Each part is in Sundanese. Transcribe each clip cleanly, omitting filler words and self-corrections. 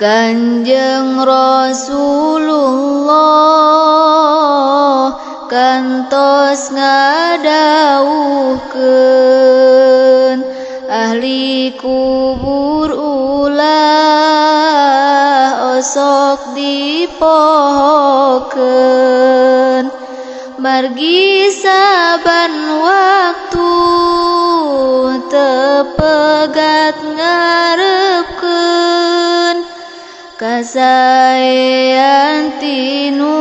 Kanjeng Rasulullah kantos ngadawuhkeun ahli kubur ulah osok dipohokeun margi saban waktu tepegat ngarepkeun kasaean tinu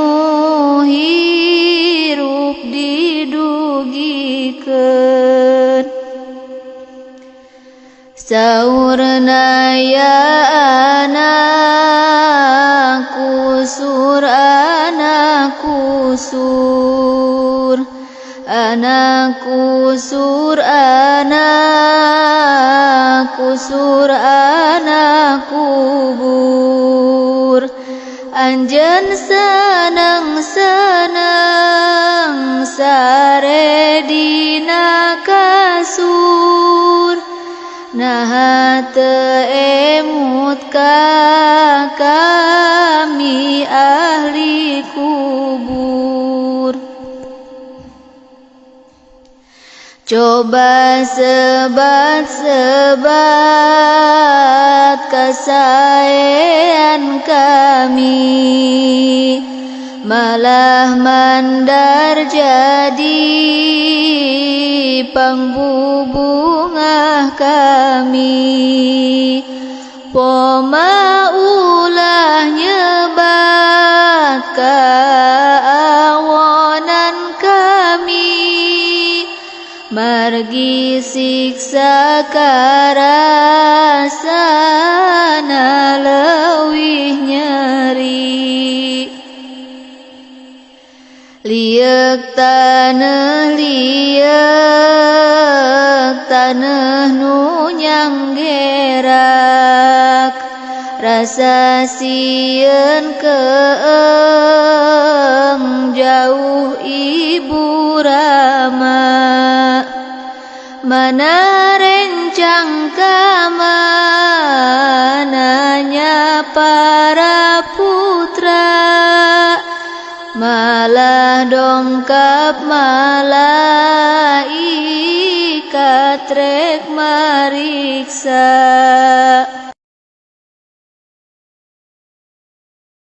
hirup didugikeun saurna ya anak kusur anak kusur anak kusur anak kusur anak kubur anjeun seneng-seneng sare dina kasur naha teu emut ka kami ahli kubur coba sebat-sebat kasaean kami malah mandar jadi pangbubungah kami poma ulah nyebat kaawonan kami margi siksa karasana leuwih nyeri liek taneuh nu nyanggerak rasa sieun keeng jauh ibu rama mana rencang kamananya para putra malah dongkap malaikat rek mariksa